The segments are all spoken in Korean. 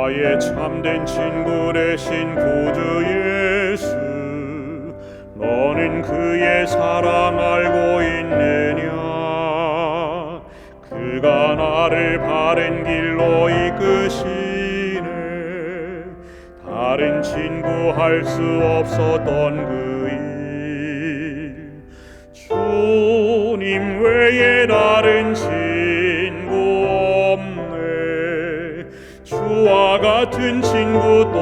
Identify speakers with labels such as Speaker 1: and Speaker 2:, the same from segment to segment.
Speaker 1: 나의 참된 친구 되신 구주 예수, 너는 그의 사랑 알고 있느냐? 그가 나를 바른 길로 이끄시네. 다른 친구 할 수 없었던 그 일, 주님 외에 다른 친구 없네. 주와 같은 친구 또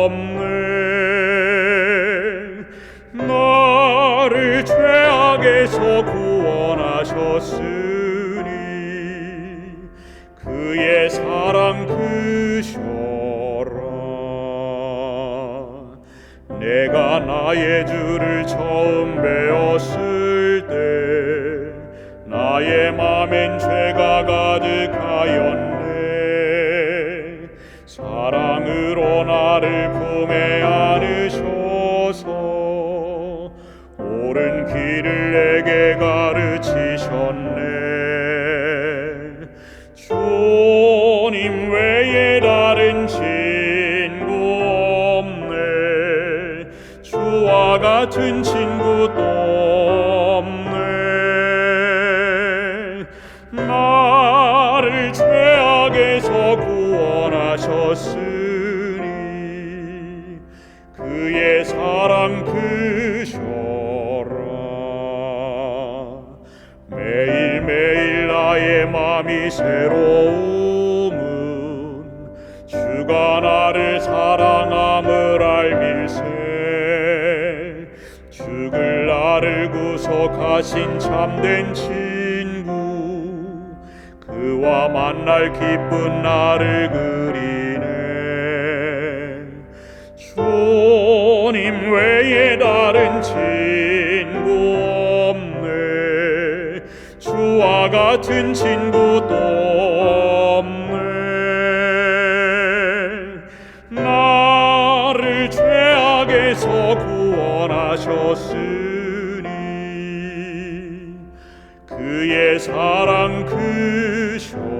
Speaker 1: 없네. 나를 죄악에서 구원하셨으니 그의 사랑 크셔라. 내가 나의 주를 처음 배웠을 때 나의 맘엔 죄가 가득하였네. 사랑으로 나를 품에 안으셔서 옳은 길을 내게 가르치셨네. 주님 외에 다른 친구 없네. 주와 같은 친구 또 없네. 나를 죄악에서 구원하셨으니 그의 사랑 크셔라. 매일매일 나의 맘이 새로움은 주가 나를 사랑함을 알밀세. 죽을 나를 구속하신 참된 친구, 그와 만날 기쁜 나를 그리네. 주님 외에 다른 친구 없네. 주와 같은 친구 또 없네. 나를 죄악에서 구원하셨으니 그의 사랑 크셔라.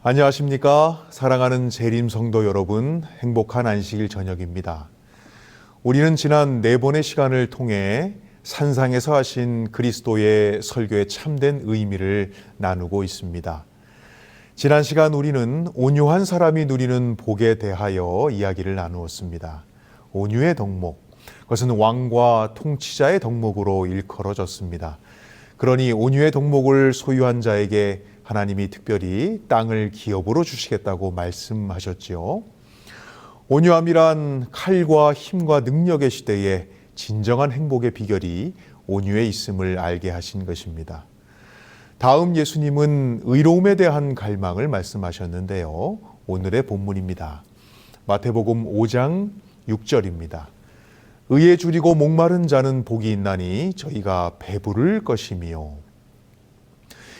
Speaker 2: 안녕하십니까? 사랑하는 재림 성도 여러분, 행복한 안식일 저녁입니다. 우리는 지난 4번의 시간을 통해 산상에서 하신 그리스도의 설교의 참된 의미를 나누고 있습니다. 지난 시간 우리는 온유한 사람이 누리는 복에 대하여 이야기를 나누었습니다. 온유의 덕목, 그것은 왕과 통치자의 덕목으로 일컬어졌습니다. 그러니 온유의 덕목을 소유한 자에게 하나님이 특별히 땅을 기업으로 주시겠다고 말씀하셨지요. 온유함이란 칼과 힘과 능력의 시대에 진정한 행복의 비결이 온유에 있음을 알게 하신 것입니다. 다음 예수님은 의로움에 대한 갈망을 말씀하셨는데요. 오늘의 본문입니다. 마태복음 5장 6절입니다. 의에 줄이고 목마른 자는 복이 있나니 저희가 배부를 것이미요.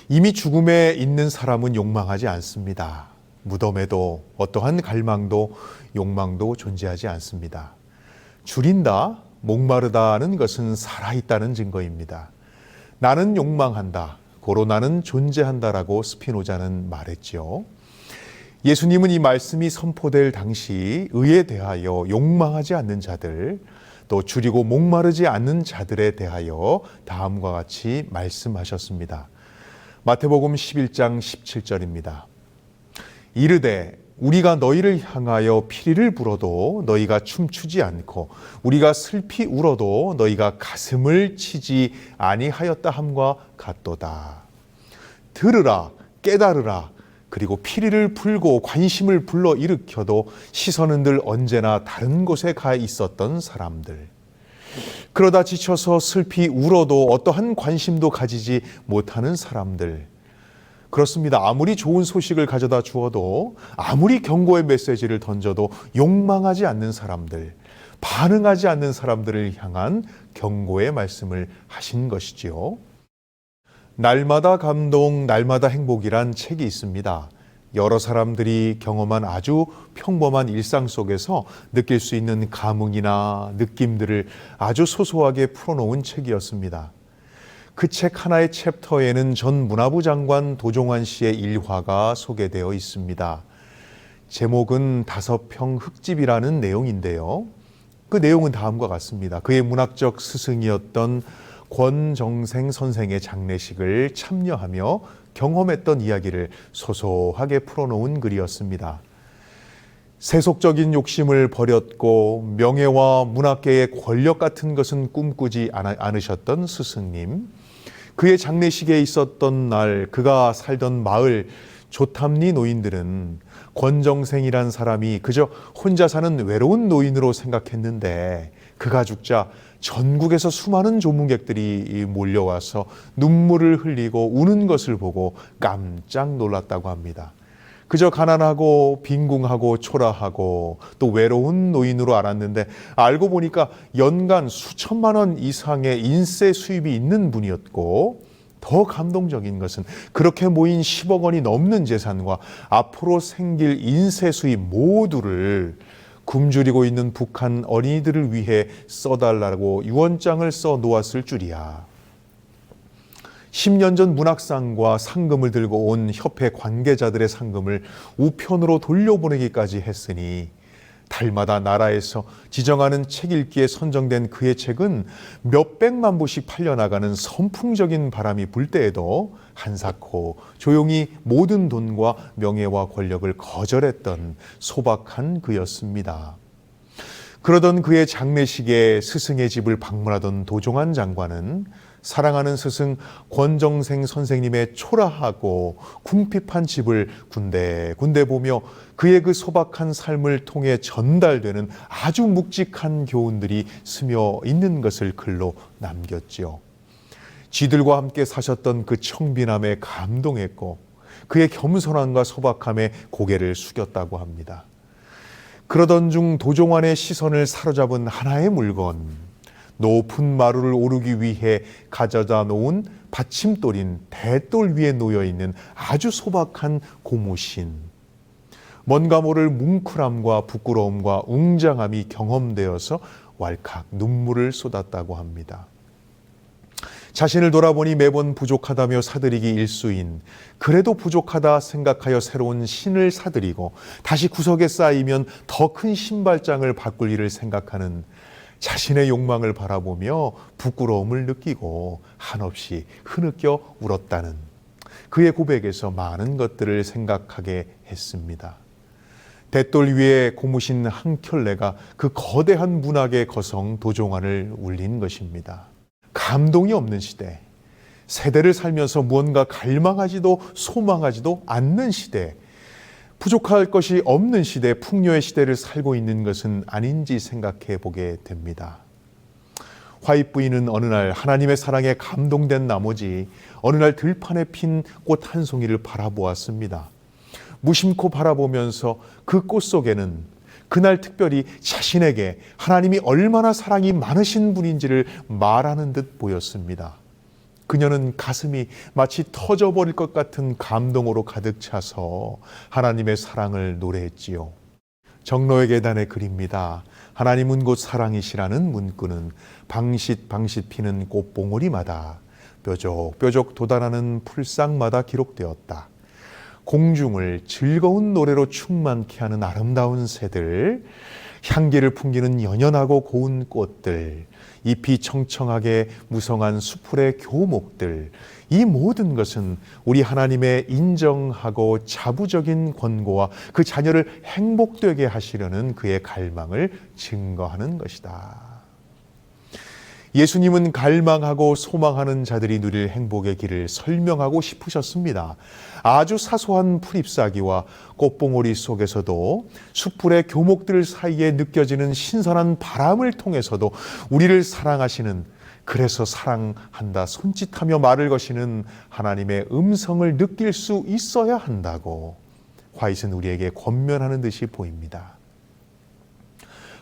Speaker 2: 이미 죽음에 있는 사람은 욕망하지 않습니다. 무덤에도 어떠한 갈망도 욕망도 존재하지 않습니다. 줄인다, 목마르다는 것은 살아있다는 증거입니다. 나는 욕망한다. 고로 나는 존재한다라고 스피노자는 말했죠. 예수님은 이 말씀이 선포될 당시 의에 대하여 욕망하지 않는 자들, 또 줄이고 목마르지 않는 자들에 대하여 다음과 같이 말씀하셨습니다. 마태복음 11장 17절입니다. 이르되 우리가 너희를 향하여 피리를 불어도 너희가 춤추지 않고 우리가 슬피 울어도 너희가 가슴을 치지 아니하였다 함과 같도다. 들으라, 깨달으라. 그리고 피리를 불고 관심을 불러 일으켜도 시선은 늘 언제나 다른 곳에 가 있었던 사람들. 그러다 지쳐서 슬피 울어도 어떠한 관심도 가지지 못하는 사람들. 그렇습니다. 아무리 좋은 소식을 가져다 주어도, 아무리 경고의 메시지를 던져도 욕망하지 않는 사람들, 반응하지 않는 사람들을 향한 경고의 말씀을 하신 것이지요. 날마다 감동, 날마다 행복이란 책이 있습니다. 여러 사람들이 경험한 아주 평범한 일상 속에서 느낄 수 있는 감흥이나 느낌들을 아주 소소하게 풀어놓은 책이었습니다. 그 책 하나의 챕터에는 전 문화부 장관 도종환 씨의 일화가 소개되어 있습니다. 제목은 5평 흙집이라는 내용인데요. 그 내용은 다음과 같습니다. 그의 문학적 스승이었던 권정생 선생의 장례식을 참여하며 경험했던 이야기를 소소하게 풀어놓은 글이었습니다. 세속적인 욕심을 버렸고 명예와 문학계의 권력 같은 것은 꿈꾸지 않으셨던 스승님. 그의 장례식에 있었던 날 그가 살던 마을 조탐리 노인들은 권정생이란 사람이 그저 혼자 사는 외로운 노인으로 생각했는데 그가 죽자 전국에서 수많은 조문객들이 몰려와서 눈물을 흘리고 우는 것을 보고 깜짝 놀랐다고 합니다. 그저 가난하고 빈궁하고 초라하고 또 외로운 노인으로 알았는데 알고 보니까 연간 수천만 원 이상의 인세 수입이 있는 분이었고 더 감동적인 것은 그렇게 모인 10억 원이 넘는 재산과 앞으로 생길 인세 수입 모두를 굶주리고 있는 북한 어린이들을 위해 써달라고 유언장을 써 놓았을 줄이야. 10년 전 문학상과 상금을 들고 온 협회 관계자들의 상금을 우편으로 돌려보내기까지 했으니 달마다 나라에서 지정하는 책 읽기에 선정된 그의 책은 몇백만 부씩 팔려나가는 선풍적인 바람이 불 때에도 한사코 조용히 모든 돈과 명예와 권력을 거절했던 소박한 그였습니다. 그러던 그의 장례식에 스승의 집을 방문하던 도종환 장관은 사랑하는 스승 권정생 선생님의 초라하고 궁핍한 집을 군데군데 보며 그의 그 소박한 삶을 통해 전달되는 아주 묵직한 교훈들이 스며 있는 것을 글로 남겼지요. 쥐들과 함께 사셨던 그 청빈함에 감동했고 그의 겸손함과 소박함에 고개를 숙였다고 합니다. 그러던 중 도종환의 시선을 사로잡은 하나의 물건, 높은 마루를 오르기 위해 가져다 놓은 받침돌인 대돌 위에 놓여있는 아주 소박한 고무신. 뭔가 모를 뭉클함과 부끄러움과 웅장함이 경험되어서 왈칵 눈물을 쏟았다고 합니다. 자신을 돌아보니 매번 부족하다며 사들이기 일수인, 그래도 부족하다 생각하여 새로운 신을 사들이고 다시 구석에 쌓이면 더 큰 신발장을 바꿀 일을 생각하는 자신의 욕망을 바라보며 부끄러움을 느끼고 한없이 흐느껴 울었다는 그의 고백에서 많은 것들을 생각하게 했습니다. 대돌 위에 고무신 한 켤레가 그 거대한 문학의 거성 도종환을 울린 것입니다. 감동이 없는 시대, 세대를 살면서 무언가 갈망하지도 소망하지도 않는 시대, 부족할 것이 없는 시대, 풍요의 시대를 살고 있는 것은 아닌지 생각해 보게 됩니다. 화입 부인은 어느 날 하나님의 사랑에 감동된 나머지 어느 날 들판에 핀 꽃 한 송이를 바라보았습니다. 무심코 바라보면서 그 꽃 속에는 그날 특별히 자신에게 하나님이 얼마나 사랑이 많으신 분인지를 말하는 듯 보였습니다. 그녀는 가슴이 마치 터져버릴 것 같은 감동으로 가득 차서 하나님의 사랑을 노래했지요. 정로의 계단의 글입니다. 하나님은 곧 사랑이시라는 문구는 방싯방싯 피는 꽃봉오리마다 뾰족뾰족 돋아나는 풀상마다 기록되었다. 공중을 즐거운 노래로 충만케 하는 아름다운 새들, 향기를 풍기는 연연하고 고운 꽃들, 잎이 청청하게 무성한 수풀의 교목들, 이 모든 것은 우리 하나님의 인정하고 자부적인 권고와 그 자녀를 행복되게 하시려는 그의 갈망을 증거하는 것이다. 예수님은 갈망하고 소망하는 자들이 누릴 행복의 길을 설명하고 싶으셨습니다. 아주 사소한 풀잎사기와 꽃봉오리 속에서도 숯불의 교목들 사이에 느껴지는 신선한 바람을 통해서도 우리를 사랑하시는, 그래서 사랑한다 손짓하며 말을 거시는 하나님의 음성을 느낄 수 있어야 한다고 화이트는 우리에게 권면하는 듯이 보입니다.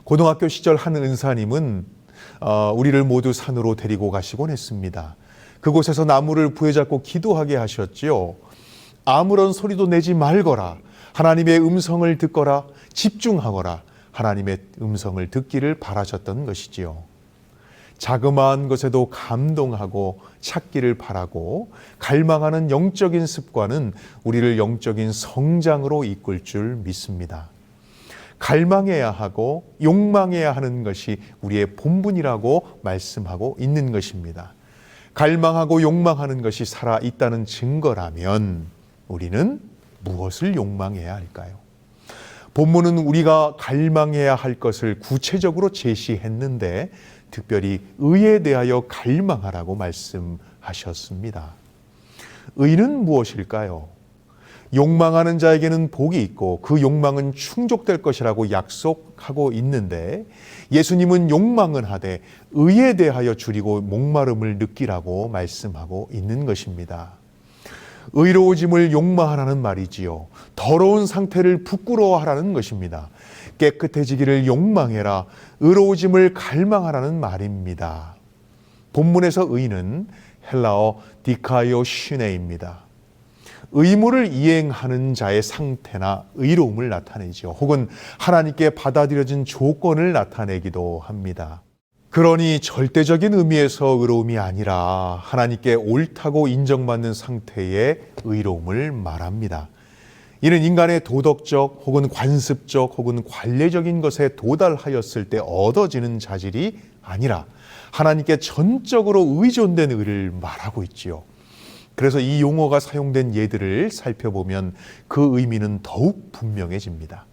Speaker 2: 고등학교 시절 한 은사님은 우리를 모두 산으로 데리고 가시곤 했습니다. 그곳에서 나무를 부여잡고 기도하게 하셨지요. 아무런 소리도 내지 말거라, 하나님의 음성을 듣거라, 집중하거라, 하나님의 음성을 듣기를 바라셨던 것이지요. 자그마한 것에도 감동하고 찾기를 바라고 갈망하는 영적인 습관은 우리를 영적인 성장으로 이끌 줄 믿습니다. 갈망해야 하고 욕망해야 하는 것이 우리의 본분이라고 말씀하고 있는 것입니다. 갈망하고 욕망하는 것이 살아있다는 증거라면 우리는 무엇을 욕망해야 할까요? 본문은 우리가 갈망해야 할 것을 구체적으로 제시했는데 특별히 의에 대하여 갈망하라고 말씀하셨습니다. 의는 무엇일까요? 욕망하는 자에게는 복이 있고 그 욕망은 충족될 것이라고 약속하고 있는데 예수님은 욕망은 하되 의에 대하여 줄이고 목마름을 느끼라고 말씀하고 있는 것입니다. 의로워짐을 욕망하라는 말이지요. 더러운 상태를 부끄러워하라는 것입니다. 깨끗해지기를 욕망해라, 의로워짐을 갈망하라는 말입니다. 본문에서 의는 헬라어 디카이오 슈네입니다. 의무를 이행하는 자의 상태나 의로움을 나타내죠. 혹은 하나님께 받아들여진 조건을 나타내기도 합니다. 그러니 절대적인 의미에서 의로움이 아니라 하나님께 옳다고 인정받는 상태의 의로움을 말합니다. 이는 인간의 도덕적 혹은 관습적 혹은 관례적인 것에 도달하였을 때 얻어지는 자질이 아니라 하나님께 전적으로 의존된 의를 말하고 있지요. 그래서 이 용어가 사용된 예들을 살펴보면 그 의미는 더욱 분명해집니다.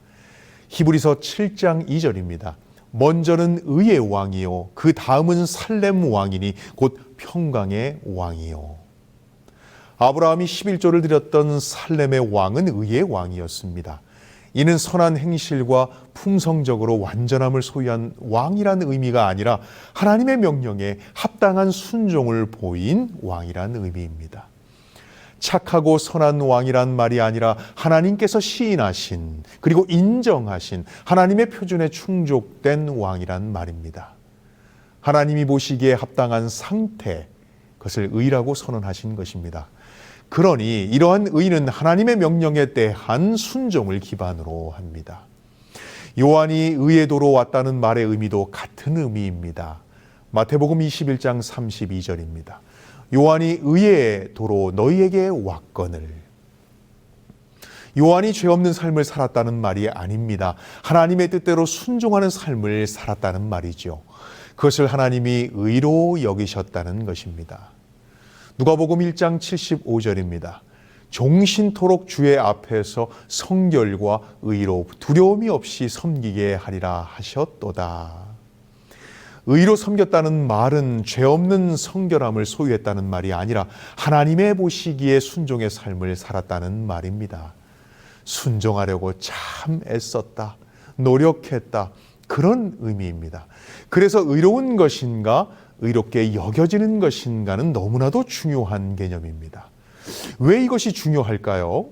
Speaker 2: 히브리서 7장 2절입니다. 먼저는 의의 왕이요 그 다음은 살렘 왕이니 곧 평강의 왕이요. 아브라함이 11조를 드렸던 살렘의 왕은 의의 왕이었습니다. 이는 선한 행실과 풍성적으로 완전함을 소유한 왕이라는 의미가 아니라 하나님의 명령에 합당한 순종을 보인 왕이라는 의미입니다. 착하고 선한 왕이란 말이 아니라 하나님께서 시인하신 그리고 인정하신 하나님의 표준에 충족된 왕이란 말입니다. 하나님이 보시기에 합당한 상태, 그것을 의라고 선언하신 것입니다. 그러니 이러한 의는 하나님의 명령에 대한 순종을 기반으로 합니다. 요한이 의의 도로 왔다는 말의 의미도 같은 의미입니다. 마태복음 21장 32절입니다. 요한이 의의 도로 너희에게 왔거늘. 요한이 죄 없는 삶을 살았다는 말이 아닙니다. 하나님의 뜻대로 순종하는 삶을 살았다는 말이죠. 그것을 하나님이 의로 여기셨다는 것입니다. 누가복음 1장 75절입니다. 종신토록 주의 앞에서 성결과 의로 두려움이 없이 섬기게 하리라 하셨도다. 의로 섬겼다는 말은 죄 없는 성결함을 소유했다는 말이 아니라 하나님의 보시기에 순종의 삶을 살았다는 말입니다. 순종하려고 참 애썼다, 노력했다, 그런 의미입니다. 그래서 의로운 것인가, 의롭게 여겨지는 것인가는 너무나도 중요한 개념입니다. 왜 이것이 중요할까요?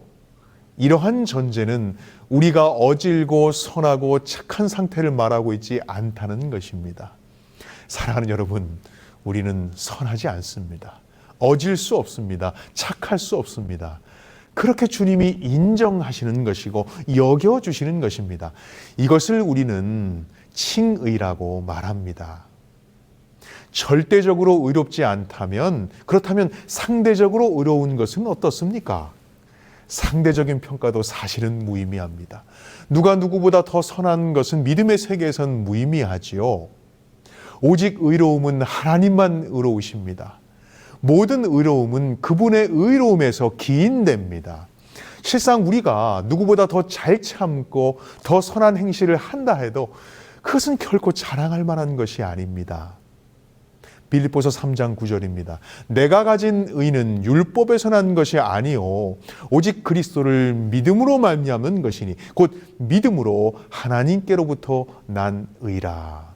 Speaker 2: 이러한 전제는 우리가 어질고 선하고 착한 상태를 말하고 있지 않다는 것입니다. 사랑하는 여러분, 우리는 선하지 않습니다. 어질 수 없습니다. 착할 수 없습니다. 그렇게 주님이 인정하시는 것이고 여겨주시는 것입니다. 이것을 우리는 칭의라고 말합니다. 절대적으로 의롭지 않다면, 그렇다면 상대적으로 의로운 것은 어떻습니까? 상대적인 평가도 사실은 무의미합니다. 누가 누구보다 더 선한 것은 믿음의 세계에선 무의미하지요. 오직 의로움은 하나님만 의로우십니다. 모든 의로움은 그분의 의로움에서 기인됩니다. 실상 우리가 누구보다 더 잘 참고 더 선한 행실을 한다 해도 그것은 결코 자랑할 만한 것이 아닙니다. 빌립보서 3장 9절입니다. 내가 가진 의는 율법에서 난 것이 아니요 오직 그리스도를 믿음으로 말미암는 것이니 곧 믿음으로 하나님께로부터 난 의라.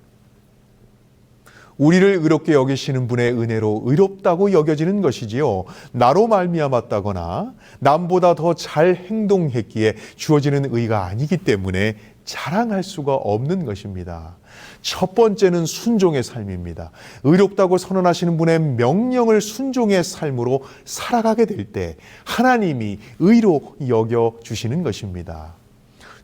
Speaker 2: 우리를 의롭게 여기시는 분의 은혜로 의롭다고 여겨지는 것이지요. 나로 말미암았다거나 남보다 더 잘 행동했기에 주어지는 의가 아니기 때문에 자랑할 수가 없는 것입니다. 첫 번째는 순종의 삶입니다. 의롭다고 선언하시는 분의 명령을 순종의 삶으로 살아가게 될 때 하나님이 의로 여겨주시는 것입니다.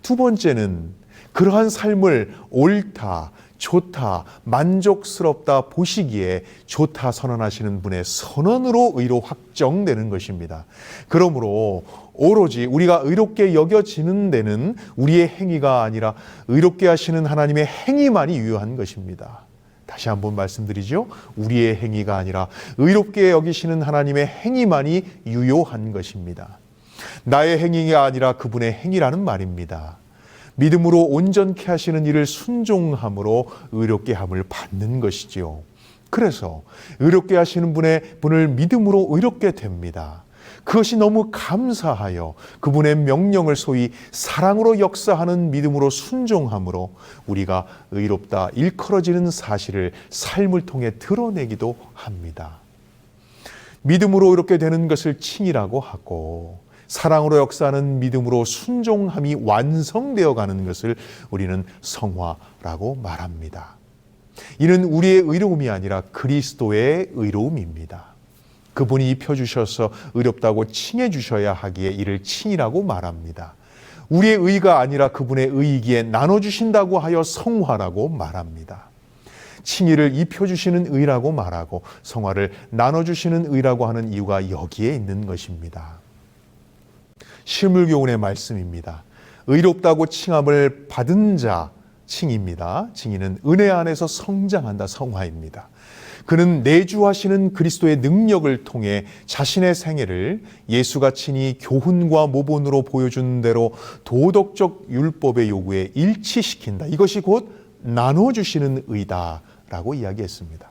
Speaker 2: 두 번째는 그러한 삶을 옳다, 좋다, 만족스럽다 보시기에 좋다 선언하시는 분의 선언으로 의로 확정되는 것입니다. 그러므로 오로지 우리가 의롭게 여겨지는 데는 우리의 행위가 아니라 의롭게 하시는 하나님의 행위만이 유효한 것입니다. 다시 한번 말씀드리죠. 우리의 행위가 아니라 의롭게 여기시는 하나님의 행위만이 유효한 것입니다. 나의 행위가 아니라 그분의 행위라는 말입니다. 믿음으로 온전케 하시는 이를 순종함으로 의롭게 함을 받는 것이지요. 그래서 의롭게 하시는 분을 믿음으로 의롭게 됩니다. 그것이 너무 감사하여 그분의 명령을 소위 사랑으로 역사하는 믿음으로 순종함으로 우리가 의롭다 일컬어지는 사실을 삶을 통해 드러내기도 합니다. 믿음으로 의롭게 되는 것을 칭이라고 하고 사랑으로 역사하는 믿음으로 순종함이 완성되어 가는 것을 우리는 성화라고 말합니다. 이는 우리의 의로움이 아니라 그리스도의 의로움입니다. 그분이 입혀주셔서 의롭다고 칭해 주셔야 하기에 이를 칭이라고 말합니다. 우리의 의가 아니라 그분의 의이기에 나눠주신다고 하여 성화라고 말합니다. 칭의를 입혀주시는 의라고 말하고 성화를 나눠주시는 의라고 하는 이유가 여기에 있는 것입니다. 실물교훈의 말씀입니다. 의롭다고 칭함을 받은 자 칭입니다. 칭의는 은혜 안에서 성장한다 성화입니다. 그는 내주하시는 그리스도의 능력을 통해 자신의 생애를 예수가 친히 교훈과 모본으로 보여준 대로 도덕적 율법의 요구에 일치시킨다. 이것이 곧 나눠주시는 의다라고 이야기했습니다.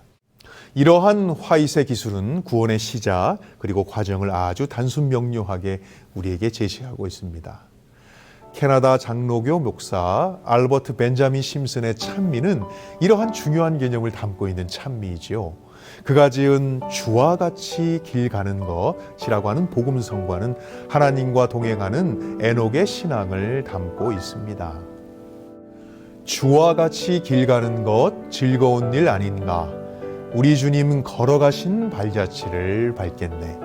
Speaker 2: 이러한 화이세 기술은 구원의 시작 그리고 과정을 아주 단순 명료하게 우리에게 제시하고 있습니다. 캐나다 장로교 목사 알버트 벤자민 심슨의 찬미는 이러한 중요한 개념을 담고 있는 찬미이지요. 그가 지은 주와 같이 길 가는 것이라고 하는 복음성과는 하나님과 동행하는 에녹의 신앙을 담고 있습니다. 주와 같이 길 가는 것 즐거운 일 아닌가? 우리 주님 걸어가신 발자취를 밟겠네.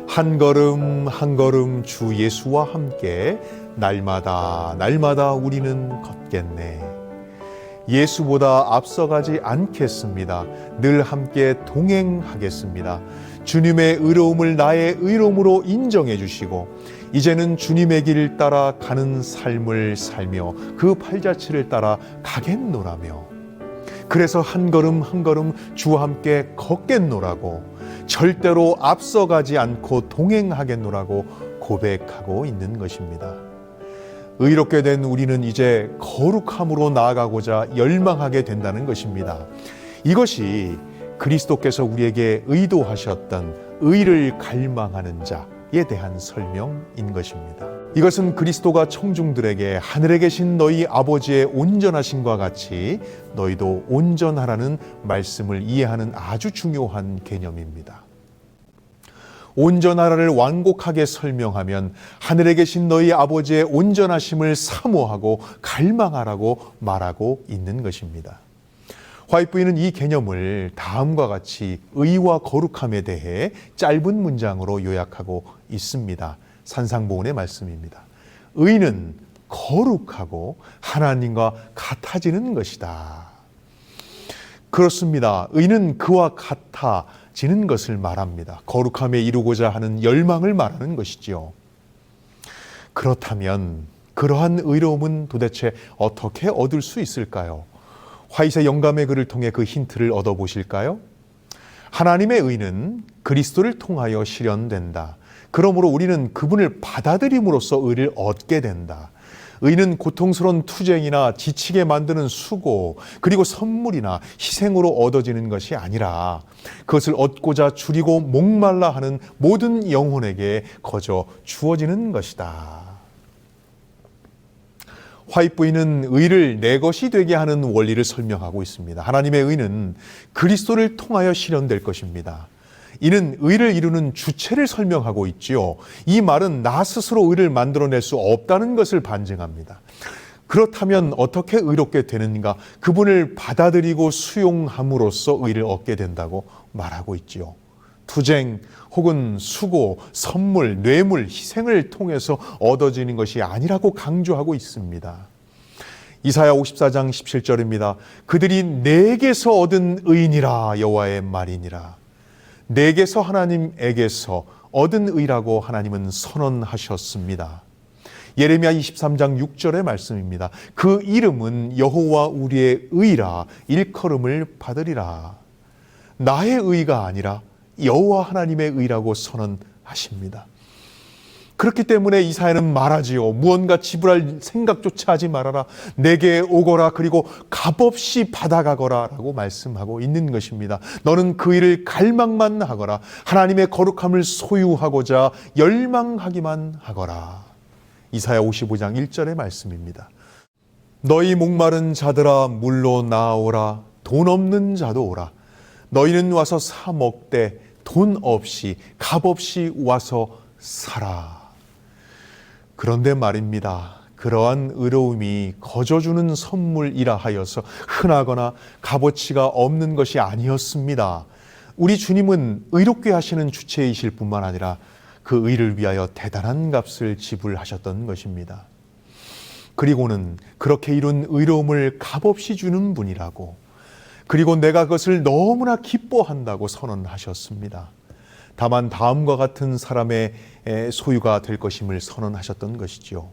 Speaker 2: 한 걸음 한 걸음 주 예수와 함께 날마다 날마다 우리는 걷겠네. 예수보다 앞서가지 않겠습니다. 늘 함께 동행하겠습니다. 주님의 의로움을 나의 의로움으로 인정해 주시고 이제는 주님의 길을 따라 가는 삶을 살며 그 팔자취를 따라 가겠노라며 그래서 한 걸음 한 걸음 주와 함께 걷겠노라고 절대로 앞서가지 않고 동행하겠노라고 고백하고 있는 것입니다. 의롭게 된 우리는 이제 거룩함으로 나아가고자 열망하게 된다는 것입니다. 이것이 그리스도께서 우리에게 의도하셨던 의를 갈망하는 자에 대한 설명인 것입니다. 이것은 그리스도가 청중들에게 하늘에 계신 너희 아버지의 온전하심과 같이 너희도 온전하라는 말씀을 이해하는 아주 중요한 개념입니다. 온전하라를 완곡하게 설명하면 하늘에 계신 너희 아버지의 온전하심을 사모하고 갈망하라고 말하고 있는 것입니다. 화이트부인은 이 개념을 다음과 같이 의와 거룩함에 대해 짧은 문장으로 요약하고 있습니다. 산상보훈의 말씀입니다. 의는 거룩하고 하나님과 같아지는 것이다. 그렇습니다. 의는 그와 같아지는 것을 말합니다. 거룩함에 이루고자 하는 열망을 말하는 것이지요. 그렇다면 그러한 의로움은 도대체 어떻게 얻을 수 있을까요? 화이트의 영감의 글을 통해 그 힌트를 얻어보실까요? 하나님의 의는 그리스도를 통하여 실현된다. 그러므로 우리는 그분을 받아들임으로써 의를 얻게 된다. 의는 고통스러운 투쟁이나 지치게 만드는 수고, 그리고 선물이나 희생으로 얻어지는 것이 아니라 그것을 얻고자 줄이고 목말라 하는 모든 영혼에게 거저 주어지는 것이다. 화이트부인은 의를 내 것이 되게 하는 원리를 설명하고 있습니다. 하나님의 의는 그리스도를 통하여 실현될 것입니다. 이는 의를 이루는 주체를 설명하고 있지요. 이 말은 나 스스로 의를 만들어낼 수 없다는 것을 반증합니다. 그렇다면 어떻게 의롭게 되는가? 그분을 받아들이고 수용함으로써 의를 얻게 된다고 말하고 있지요. 투쟁 혹은 수고, 선물, 뇌물, 희생을 통해서 얻어지는 것이 아니라고 강조하고 있습니다. 이사야 54장 17절입니다. 그들이 내게서 얻은 의니라 여호와의 말이니라. 내게서 하나님에게서 얻은 의라고 하나님은 선언하셨습니다. 예레미야 23장 6절의 말씀입니다. 그 이름은 여호와 우리의 의라 일컬음을 받으리라. 나의 의가 아니라 여호와 하나님의 의라고 선언하십니다. 그렇기 때문에 이사야는 말하지요. 무언가 지불할 생각조차 하지 말아라. 내게 오거라. 그리고 값없이 받아가거라 라고 말씀하고 있는 것입니다. 너는 그 일을 갈망만 하거라. 하나님의 거룩함을 소유하고자 열망하기만 하거라. 이사야 55장 1절의 말씀입니다. 너희 목마른 자들아 물로 나오라. 돈 없는 자도 오라. 너희는 와서 사 먹되 돈 없이 값없이 와서 사라. 그런데 말입니다. 그러한 의로움이 거저 주는 선물이라 하여서 흔하거나 값어치가 없는 것이 아니었습니다. 우리 주님은 의롭게 하시는 주체이실 뿐만 아니라 그 의를 위하여 대단한 값을 지불하셨던 것입니다. 그리고는 그렇게 이룬 의로움을 값없이 주는 분이라고, 그리고 내가 그것을 너무나 기뻐한다고 선언하셨습니다. 다만 다음과 같은 사람의 소유가 될 것임을 선언하셨던 것이지요.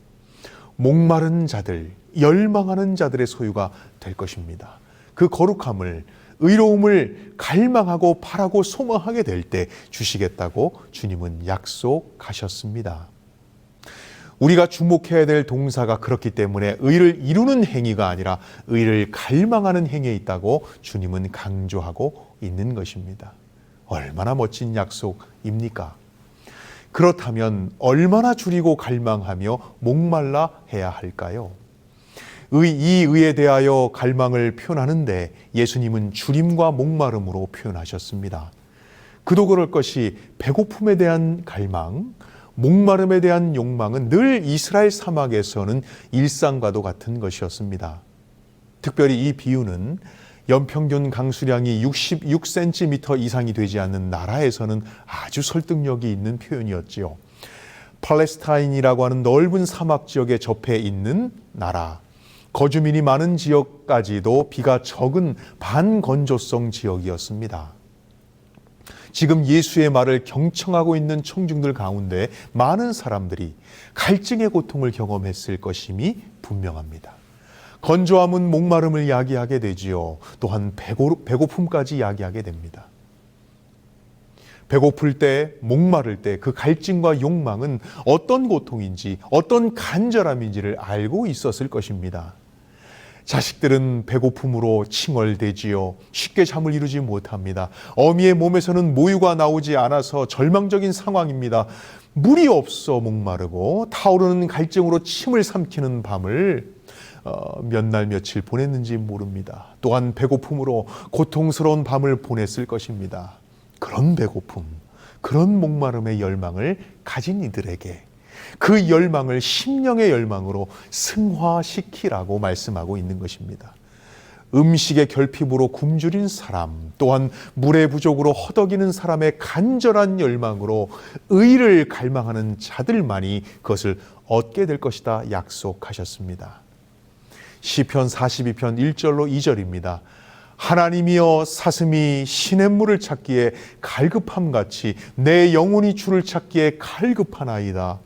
Speaker 2: 목마른 자들, 열망하는 자들의 소유가 될 것입니다. 그 거룩함을, 의로움을 갈망하고 바라고 소망하게 될 때 주시겠다고 주님은 약속하셨습니다. 우리가 주목해야 될 동사가 그렇기 때문에 의를 이루는 행위가 아니라 의를 갈망하는 행위에 있다고 주님은 강조하고 있는 것입니다. 얼마나 멋진 약속입니까? 그렇다면 얼마나 줄이고 갈망하며 목말라 해야 할까요? 이 의에 대하여 갈망을 표현하는데 예수님은 줄임과 목마름으로 표현하셨습니다. 그도 그럴 것이 배고픔에 대한 갈망, 목마름에 대한 욕망은 늘 이스라엘 사막에서는 일상과도 같은 것이었습니다. 특별히 이 비유는 연평균 강수량이 66cm 이상이 되지 않는 나라에서는 아주 설득력이 있는 표현이었지요. 팔레스타인이라고 하는 넓은 사막 지역에 접해 있는 나라, 거주민이 많은 지역까지도 비가 적은 반건조성 지역이었습니다. 지금 예수의 말을 경청하고 있는 청중들 가운데 많은 사람들이 갈증의 고통을 경험했을 것임이 분명합니다. 건조함은 목마름을 야기하게 되지요. 또한 배고픔까지 야기하게 됩니다. 배고플 때, 목마를 때 그 갈증과 욕망은 어떤 고통인지, 어떤 간절함인지를 알고 있었을 것입니다. 자식들은 배고픔으로 칭얼대지요. 쉽게 잠을 이루지 못합니다. 어미의 몸에서는 모유가 나오지 않아서 절망적인 상황입니다. 물이 없어 목마르고 타오르는 갈증으로 침을 삼키는 밤을 몇 날 며칠 보냈는지 모릅니다. 또한 배고픔으로 고통스러운 밤을 보냈을 것입니다. 그런 배고픔, 그런 목마름의 열망을 가진 이들에게 그 열망을 심령의 열망으로 승화시키라고 말씀하고 있는 것입니다. 음식의 결핍으로 굶주린 사람, 또한 물의 부족으로 허덕이는 사람의 간절한 열망으로 의를 갈망하는 자들만이 그것을 얻게 될 것이다 약속하셨습니다. 시편 42편 1절로 2절입니다. 하나님이여 사슴이 시냇물을 찾기에 갈급함같이 내 영혼이 주를 찾기에 갈급하나이다.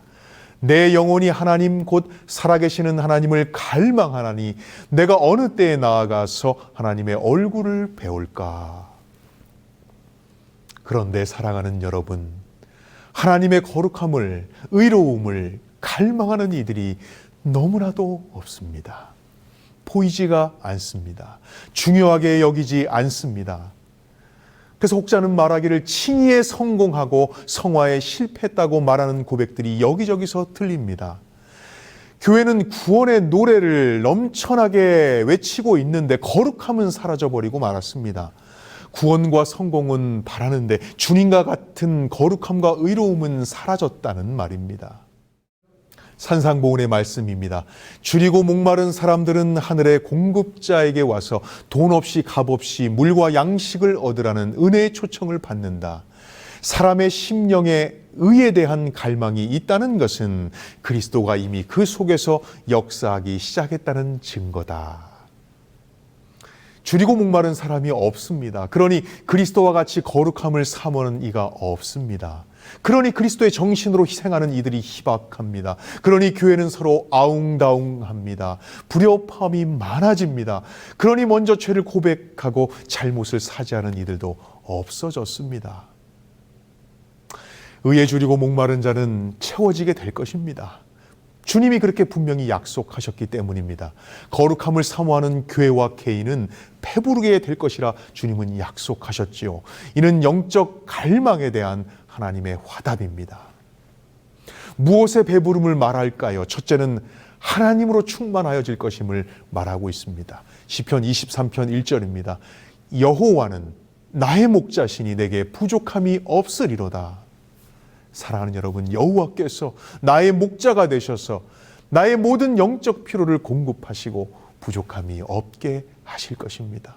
Speaker 2: 내 영혼이 하나님 곧 살아계시는 하나님을 갈망하나니 내가 어느 때에 나아가서 하나님의 얼굴을 배울까. 그런데 사랑하는 여러분, 하나님의 거룩함을, 의로움을 갈망하는 이들이 너무나도 없습니다. 보이지가 않습니다. 중요하게 여기지 않습니다. 그래서 혹자는 말하기를 칭의에 성공하고 성화에 실패했다고 말하는 고백들이 여기저기서 들립니다. 교회는 구원의 노래를 넘쳐나게 외치고 있는데 거룩함은 사라져버리고 말았습니다. 구원과 성공은 바라는데 주님과 같은 거룩함과 의로움은 사라졌다는 말입니다. 산상보훈의 말씀입니다. 줄이고 목마른 사람들은 하늘의 공급자에게 와서 돈 없이 값 없이 물과 양식을 얻으라는 은혜의 초청을 받는다. 사람의 심령에 의에 대한 갈망이 있다는 것은 그리스도가 이미 그 속에서 역사하기 시작했다는 증거다. 줄이고 목마른 사람이 없습니다. 그러니 그리스도와 같이 거룩함을 사모하는 이가 없습니다. 그러니 그리스도의 정신으로 희생하는 이들이 희박합니다. 그러니 교회는 서로 아웅다웅합니다. 불협화음이 많아집니다. 그러니 먼저 죄를 고백하고 잘못을 사죄하는 이들도 없어졌습니다. 의에 줄이고 목마른 자는 채워지게 될 것입니다. 주님이 그렇게 분명히 약속하셨기 때문입니다. 거룩함을 사모하는 교회와 개인은 배부르게 될 것이라 주님은 약속하셨지요. 이는 영적 갈망에 대한 하나님의 화답입니다. 무엇의 배부름을 말할까요? 첫째는 하나님으로 충만하여질 것임을 말하고 있습니다. 시편 23편 1절입니다. 여호와는 나의 목자시니 내게 부족함이 없으리로다. 사랑하는 여러분, 여호와께서 나의 목자가 되셔서 나의 모든 영적 필요를 공급하시고 부족함이 없게 하실 것입니다.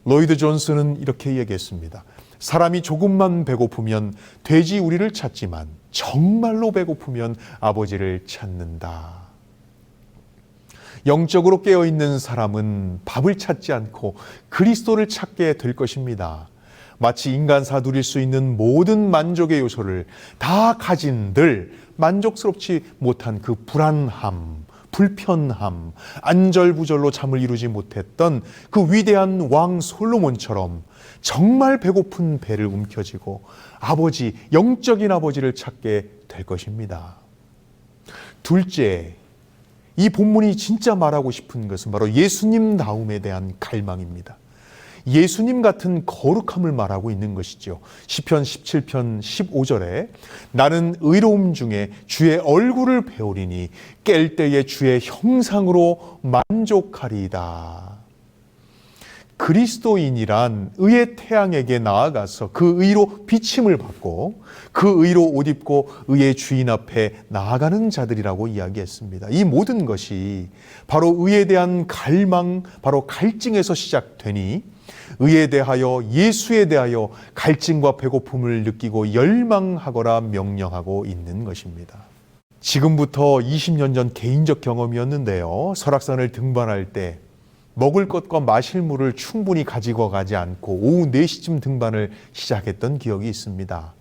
Speaker 2: 로이드 존스는 이렇게 얘기했습니다. 사람이 조금만 배고프면 돼지 우리를 찾지만 정말로 배고프면 아버지를 찾는다. 영적으로 깨어있는 사람은 밥을 찾지 않고 그리스도를 찾게 될 것입니다. 마치 인간사 누릴 수 있는 모든 만족의 요소를 다 가진들 만족스럽지 못한 그 불안함, 불편함, 안절부절로 잠을 이루지 못했던 그 위대한 왕 솔로몬처럼 정말 배고픈 배를 움켜쥐고 아버지, 영적인 아버지를 찾게 될 것입니다. 둘째, 이 본문이 진짜 말하고 싶은 것은 바로 예수님 다움에 대한 갈망입니다. 예수님 같은 거룩함을 말하고 있는 것이죠. 시편 17편 15절에 나는 의로움 중에 주의 얼굴을 배우리니 깰 때에 주의 형상으로 만족하리이다. 그리스도인이란 의의 태양에게 나아가서 그 의로 비침을 받고 그 의로 옷 입고 의의 주인 앞에 나아가는 자들이라고 이야기했습니다. 이 모든 것이 바로 의에 대한 갈망, 바로 갈증에서 시작되니 의에 대하여 예수에 대하여 갈증과 배고픔을 느끼고 열망하거라 명령하고 있는 것입니다. 지금부터 20년 전 개인적 경험이었는데요. 설악산을 등반할 때 먹을 것과 마실 물을 충분히 가지고 가지 않고 오후 4시쯤 등반을 시작했던 기억이 있습니다.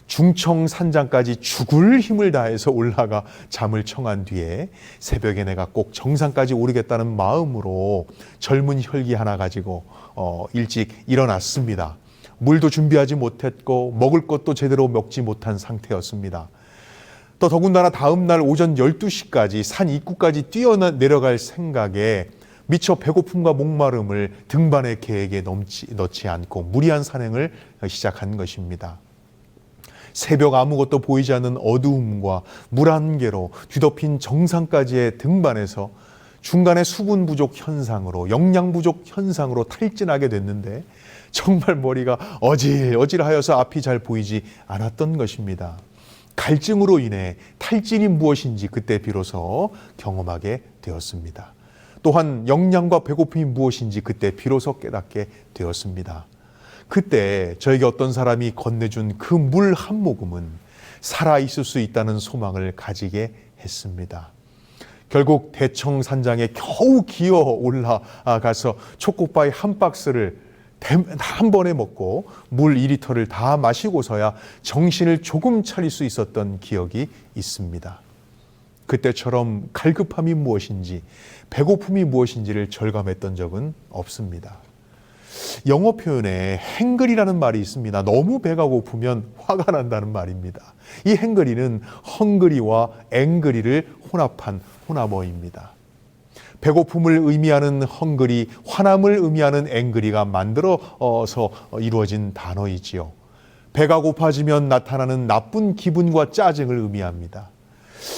Speaker 2: 중청 산장까지 죽을 힘을 다해서 올라가 잠을 청한 뒤에 새벽에 내가 꼭 정상까지 오르겠다는 마음으로 젊은 혈기 하나 가지고 일찍 일어났습니다. 물도 준비하지 못했고 먹을 것도 제대로 먹지 못한 상태였습니다. 또 더군다나 다음 날 오전 12시까지 산 입구까지 뛰어내려갈 생각에 미처 배고픔과 목마름을 등반의 계획에 넣지 않고 무리한 산행을 시작한 것입니다. 새벽 아무것도 보이지 않는 어두움과 물 안개로 뒤덮인 정상까지의 등반에서 중간에 수분 부족 현상으로, 영양 부족 현상으로 탈진하게 됐는데 정말 머리가 어질어질하여서 앞이 잘 보이지 않았던 것입니다. 갈증으로 인해 탈진이 무엇인지 그때 비로소 경험하게 되었습니다. 또한 영양과 배고픔이 무엇인지 그때 비로소 깨닫게 되었습니다. 그때 저에게 어떤 사람이 건네준 그 물 한 모금은 살아있을 수 있다는 소망을 가지게 했습니다. 결국 대청산장에 겨우 기어 올라가서 초코바이 한 박스를 한 번에 먹고 물 2리터를 다 마시고서야 정신을 조금 차릴 수 있었던 기억이 있습니다. 그때처럼 갈급함이 무엇인지 배고픔이 무엇인지를 절감했던 적은 없습니다. 영어 표현에 행거리라는 말이 있습니다. 너무 배가 고프면 화가 난다는 말입니다. 이 행거리는 헝그리와 앵그리를 혼합한 혼합어입니다. 배고픔을 의미하는 헝그리, 화남을 의미하는 앵그리가 만들어서 이루어진 단어이지요. 배가 고파지면 나타나는 나쁜 기분과 짜증을 의미합니다.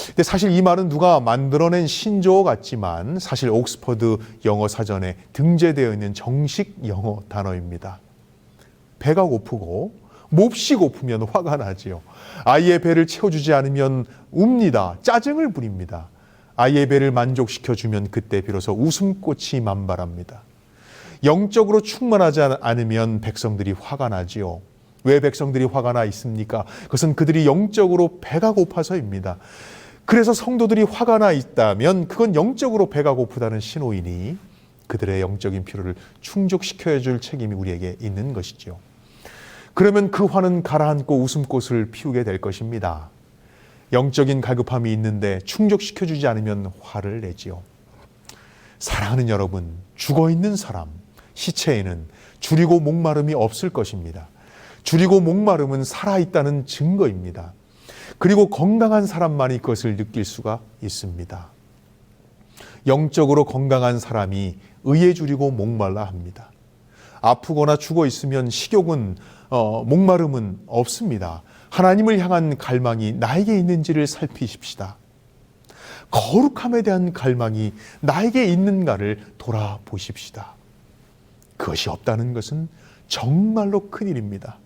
Speaker 2: 근데 사실 이 말은 누가 만들어낸 신조어 같지만 사실 옥스퍼드 영어 사전에 등재되어 있는 정식 영어 단어입니다. 배가 고프고 몹시 고프면 화가 나지요. 아이의 배를 채워주지 않으면 웁니다. 짜증을 부립니다. 아이의 배를 만족시켜주면 그때 비로소 웃음꽃이 만발합니다. 영적으로 충만하지 않으면 백성들이 화가 나지요. 왜 백성들이 화가 나 있습니까? 그것은 그들이 영적으로 배가 고파서입니다. 그래서 성도들이 화가 나 있다면 그건 영적으로 배가 고프다는 신호이니 그들의 영적인 필요를 충족시켜야 줄 책임이 우리에게 있는 것이죠. 그러면 그 화는 가라앉고 웃음꽃을 피우게 될 것입니다. 영적인 갈급함이 있는데 충족시켜주지 않으면 화를 내지요. 사랑하는 여러분, 죽어있는 사람, 시체에는 줄이고 목마름이 없을 것입니다. 줄이고 목마름은 살아있다는 증거입니다. 그리고 건강한 사람만이 그것을 느낄 수가 있습니다. 영적으로 건강한 사람이 의에 줄이고 목말라 합니다. 아프거나 죽어 있으면 식욕은 목마름은 없습니다. 하나님을 향한 갈망이 나에게 있는지를 살피십시다. 거룩함에 대한 갈망이 나에게 있는가를 돌아보십시다. 그것이 없다는 것은 정말로 큰일입니다.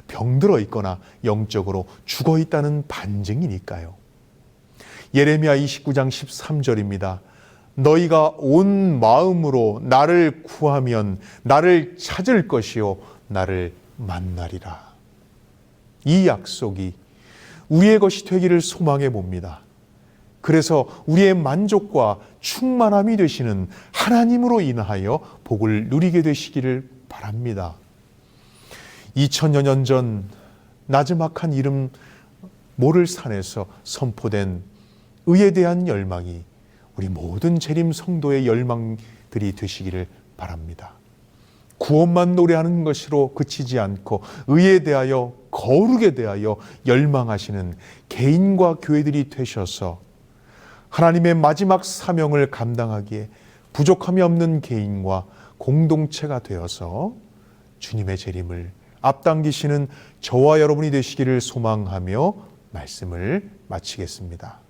Speaker 2: 병들어 있거나 영적으로 죽어 있다는 반증이니까요. 예레미야 29장 13절입니다. 너희가 온 마음으로 나를 구하면 나를 찾을 것이요 나를 만나리라. 이 약속이 우리의 것이 되기를 소망해 봅니다. 그래서 우리의 만족과 충만함이 되시는 하나님으로 인하여 복을 누리게 되시기를 바랍니다. 2000여 년 전 나즈막한 이름 모를 산에서 선포된 의에 대한 열망이 우리 모든 재림 성도의 열망들이 되시기를 바랍니다. 구원만 노래하는 것으로 그치지 않고 의에 대하여 거룩에 대하여 열망하시는 개인과 교회들이 되셔서 하나님의 마지막 사명을 감당하기에 부족함이 없는 개인과 공동체가 되어서 주님의 재림을 앞당기시는 저와 여러분이 되시기를 소망하며 말씀을 마치겠습니다.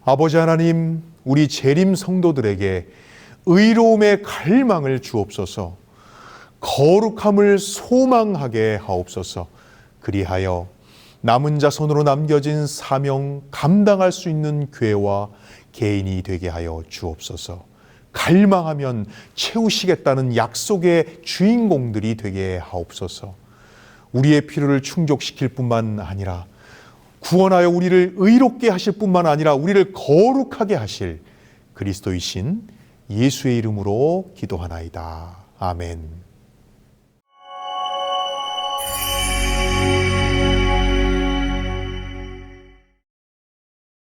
Speaker 2: 아버지 하나님, 우리 재림 성도들에게 의로움의 갈망을 주옵소서. 거룩함을 소망하게 하옵소서. 그리하여 남은 자손으로 남겨진 사명 감당할 수 있는 교회와 개인이 되게 하여 주옵소서. 갈망하면 채우시겠다는 약속의 주인공들이 되게 하옵소서. 우리의 필요를 충족시킬 뿐만 아니라 구원하여 우리를 의롭게 하실 뿐만 아니라 우리를 거룩하게 하실 그리스도이신 예수의 이름으로 기도하나이다. 아멘.